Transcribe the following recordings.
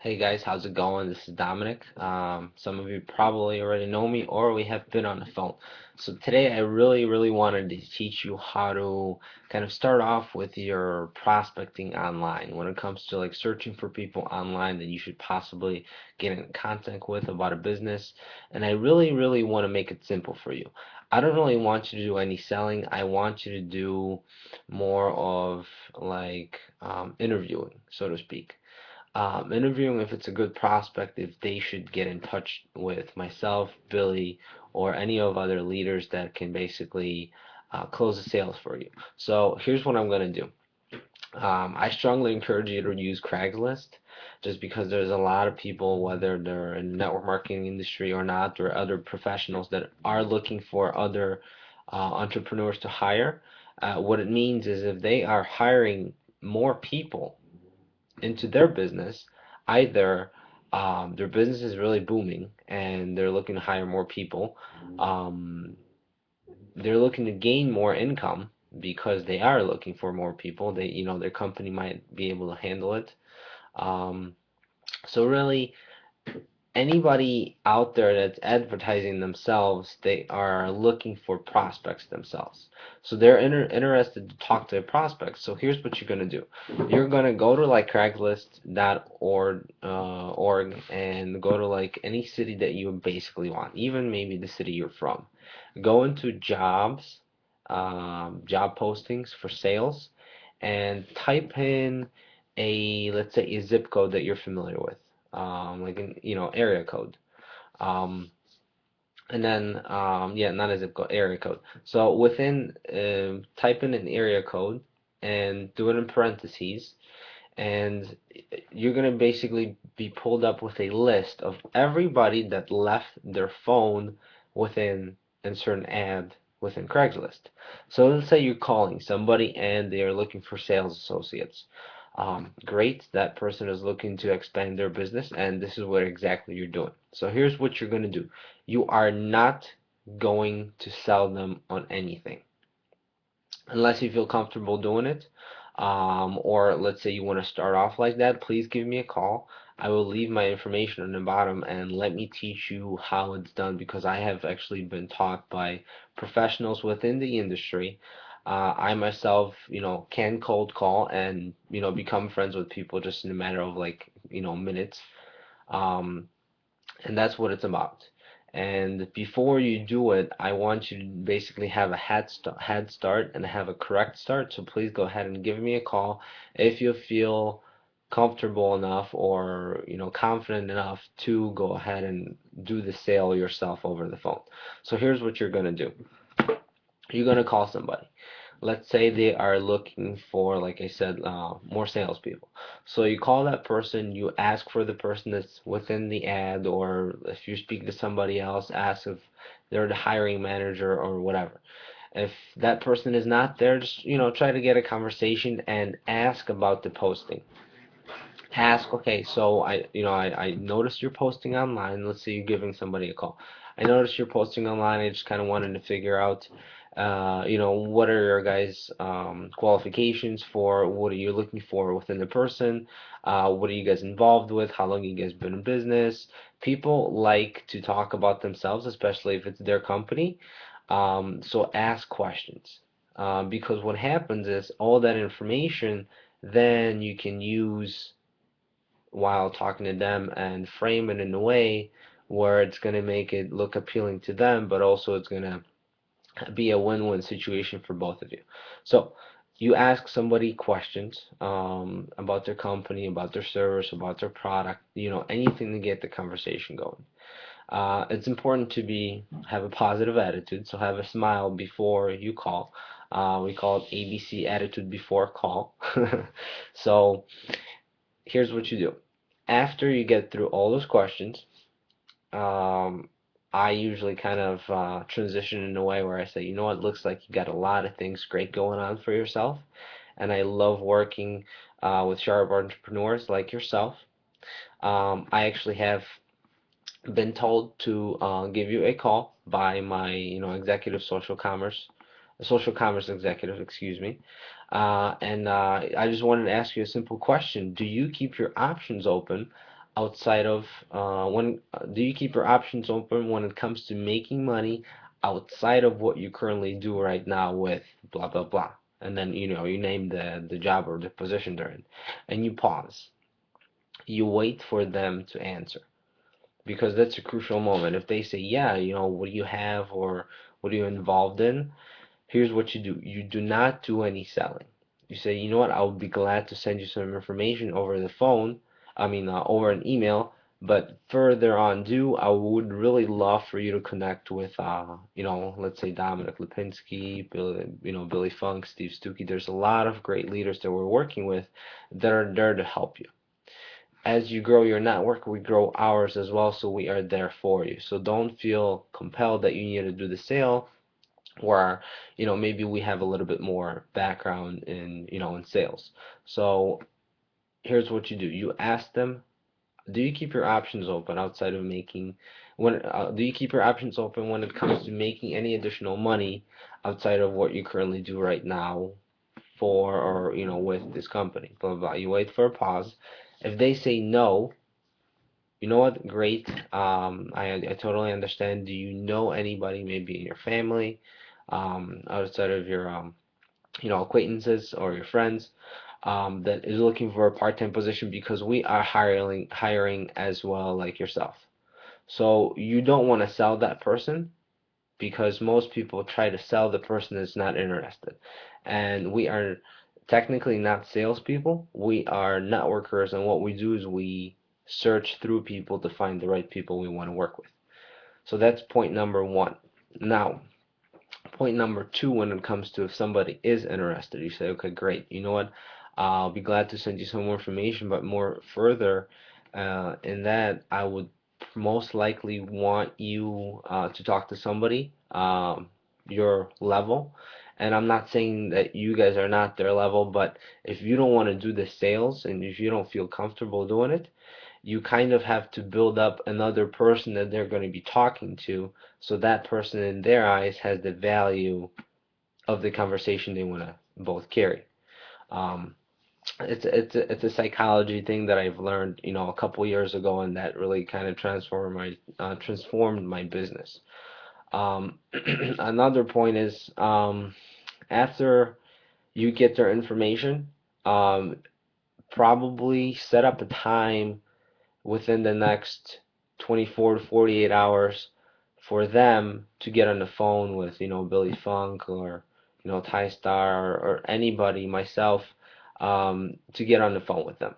Hey guys, how's it going? This is Dominic. Some of you probably already know me or we have been on the phone. So today I really wanted to teach you how to kind of start off with your prospecting online when it comes to like searching for people online that you should possibly get in contact with about a business. And I really want to make it simple for you. I don't really want you to do any selling. I want you to do more of like interviewing, so to speak. Interviewing if it's a good prospect, if they should get in touch with myself, Billy, or any of other leaders that can basically close the sales for you. So here's what I'm going to do. I strongly encourage you to use Craigslist just because there's a lot of people, whether they're in the network marketing industry or not, or other professionals that are looking for other entrepreneurs to hire. What it means is if they are hiring more people into their business, either their business is really booming and they're looking to hire more people, um, they're looking to gain more income because they are looking for more people. Their company might be able to handle it. Um, so really, anybody out there that's advertising themselves, they are looking for prospects themselves. So they're interested to talk to prospects. So here's what you're going to do. You're going to go to like Craigslist.org org and go to like any city that you basically want, even maybe the city you're from. Go into jobs, job postings for sales, and type in let's say a zip code that you're familiar with, like an area code, um, and then yeah, not a zip code, area code. So within type in an area code and do it in parentheses, and you're gonna basically be pulled up with a list of everybody that left their phone within insert an ad within Craigslist. So let's say you're calling somebody and they are looking for sales associates. Great, that person is looking to expand their business, and this is what exactly you're doing. So here's what you're going to do. You are not going to sell them on anything unless you feel comfortable doing it. Or let's say you want to start off like that, please give me a call. I will leave my information on the bottom and let me teach you how it's done because I have actually been taught by professionals within the industry. I myself, can cold call and, become friends with people just in a matter of like, minutes. Um, and that's what it's about. And before you do it, I want you to basically have a head start and have a correct start. So please go ahead and give me a call if you feel comfortable enough or confident enough to go ahead and do the sale yourself over the phone. So here's what you're going to do. You're going to call somebody. Let's say they are looking for, like I said, more salespeople. So you call that person, you ask for the person that's within the ad, or if you speak to somebody else, ask if they're the hiring manager or whatever. If that person is not there, just try to get a conversation and ask about the posting. Ask, okay, so I noticed you're posting online. Let's say you're giving somebody a call. I noticed you're posting online. I just kind of wanted to figure out, what are your guys' qualifications for what are you looking for within the person? What are you guys involved with? How long you guys been in business? People like to talk about themselves, especially if it's their company. So ask questions. Because what happens is all that information then you can use while talking to them and frame it in a way where it's going to make it look appealing to them, but also it's going to be a win-win situation for both of you. So you ask somebody questions about their company, about their service, about their product, anything to get the conversation going. It's important to have a positive attitude, so have a smile before you call. We call it ABC attitude before call. So here's what you do. After you get through all those questions, um, I usually kind of transition in a way where I say, you know what, looks like you got a lot of things great going on for yourself, and I love working with sharp entrepreneurs like yourself. I actually have been told to give you a call by my, executive social commerce executive, excuse me. And I just wanted to ask you a simple question. Do you keep your options open outside of when do you keep your options open when it comes to making money outside of what you currently do right now with blah blah blah? And then you name the job or the position they're in, and you pause. You wait for them to answer because that's a crucial moment. If they say, yeah, what do you have or what are you involved in? Here's what you do. You do not do any selling. You say, you know what, I would be glad to send you some information over the phone, over an email, but further on due, I would really love for you to connect with, let's say Dominik Lipinski, Billy Funk, Steve Stuckey. There's a lot of great leaders that we're working with that are there to help you. As you grow your network, we grow ours as well, so we are there for you. So don't feel compelled that you need to do the sale where maybe we have a little bit more background in sales. So here's what you do. You ask them, do you keep your options open outside of making when do you keep your options open when it comes to making any additional money outside of what you currently do right now for or with this company, blah blah blah. You wait for a pause. If they say no, you know what? Great. I totally understand. Do you know anybody maybe in your family, outside of your acquaintances or your friends, that is looking for a part-time position because we are hiring as well like yourself. So you don't want to sell that person because most people try to sell the person that's not interested. And we are technically not salespeople. We are networkers, and what we do is we search through people to find the right people we want to work with. So that's point number one. Now, point number two, when it comes to if somebody is interested, you say, okay, great. You know what? I'll be glad to send you some more information, but more further in that, I would most likely want you to talk to somebody your level. And I'm not saying that you guys are not their level, but if you don't want to do the sales and if you don't feel comfortable doing it, you kind of have to build up another person that they're going to be talking to, so that person in their eyes has the value of the conversation they want to both carry. Um, it's a psychology thing that I've learned, a couple years ago, and that really kind of transformed my business. Um, Another point is after you get their information, um, probably set up a time within the next 24 to 48 hours for them to get on the phone with, Billy Funk or, Ty Star or anybody, myself, to get on the phone with them.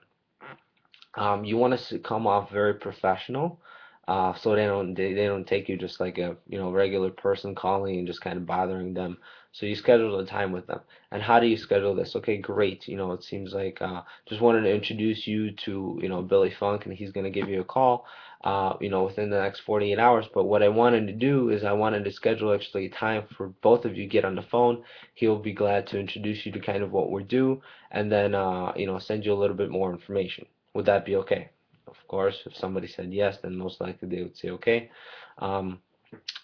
You want to come off very professional, so they don't take you just like a regular person calling and just kind of bothering them. So you schedule a time with them. And how do you schedule this? Okay, great. It seems like just wanted to introduce you to Billy Funk, and he's gonna give you a call. Within the next 48 hours. But what I wanted to do is I wanted to schedule actually a time for both of you to get on the phone. He'll be glad to introduce you to kind of what we do, and then send you a little bit more information. Would that be okay? Of course, if somebody said yes, then most likely they would say okay. Um,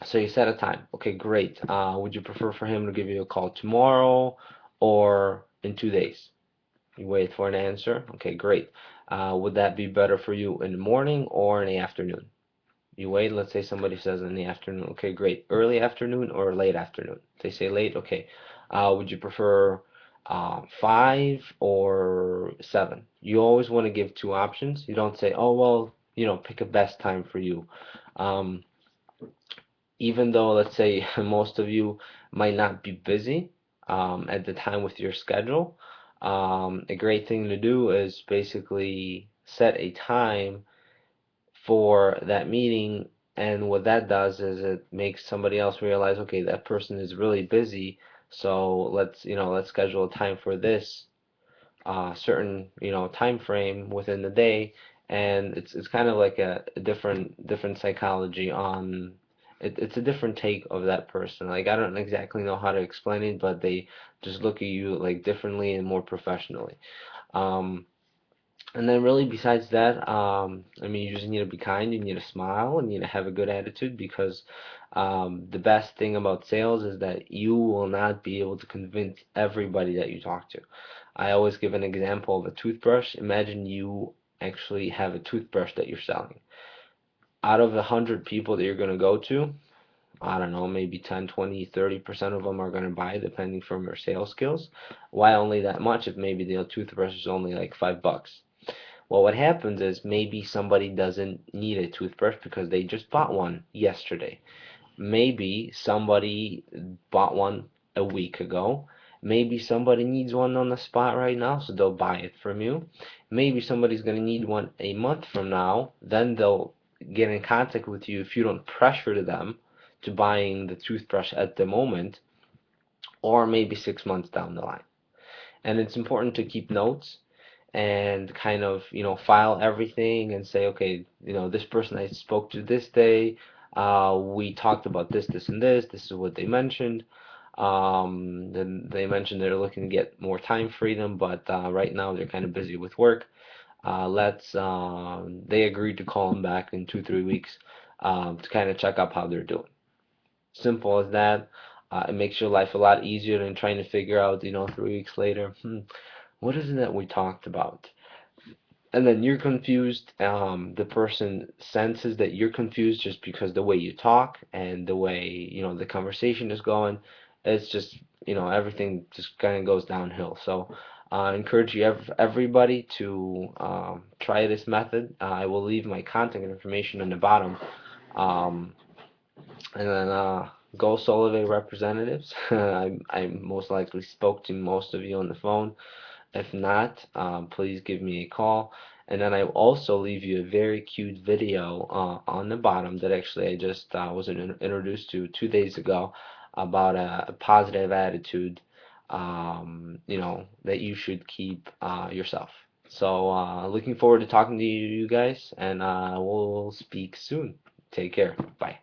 so you set a time. Okay, great. Would you prefer for him to give you a call tomorrow or in 2 days? You wait for an answer. Okay, great. Would that be better for you in the morning or in the afternoon? You wait, let's say somebody says in the afternoon. Okay, great. Early afternoon or late afternoon? They say late. Okay. Would you prefer 5 or 7? You always want to give two options. You don't say, oh, well, pick a best time for you. Um, Even though, let's say, most of you might not be busy at the time with your schedule, a great thing to do is basically set a time for that meeting, and what that does is it makes somebody else realize, okay, that person is really busy, so let's schedule a time for this certain time frame within the day. And it's kind of like a different psychology on it's a different take of that person. Like, I don't exactly know how to explain it, but they just look at you like differently and more professionally. um and then really besides that, you just need to be kind, you need to smile, and you need to have a good attitude because the best thing about sales is that you will not be able to convince everybody that you talk to. I always give an example of a toothbrush. Imagine you actually have a toothbrush that you're selling. Out of 100 people that you're going to go to, I don't know, maybe 10, 20, 30% of them are going to buy, depending from your sales skills. Why only that much if maybe the toothbrush is only like $5? Well, what happens is maybe somebody doesn't need a toothbrush because they just bought one yesterday. Maybe somebody bought one a week ago. Maybe somebody needs one on the spot right now, so they'll buy it from you. Maybe somebody's going to need one a month from now, then they'll get in contact with you if you don't pressure them to buying the toothbrush at the moment, or maybe 6 months down the line. And it's important to keep notes and kind of, file everything and say, okay, this person I spoke to this day, we talked about this, this, and this is what they mentioned. Then they mentioned they're looking to get more time freedom, but right now they're kind of busy with work. They agreed to call them back in 2, 3 weeks to kind of check up how they're doing. Simple as that. It makes your life a lot easier than trying to figure out, 3 weeks later, what is it that we talked about? And then you're confused. The person senses that you're confused just because the way you talk and the way, the conversation is going. It's just, everything just kind of goes downhill. So I encourage you, everybody, to try this method. I will leave my contact information in the bottom. Um, and then go Solavei representatives. I most likely spoke to most of you on the phone. If not, please give me a call. And then I will also leave you a very cute video on the bottom that actually I just was introduced to 2 days ago about a positive attitude, that you should keep yourself. So looking forward to talking to you guys, and we'll speak soon. Take care. Bye.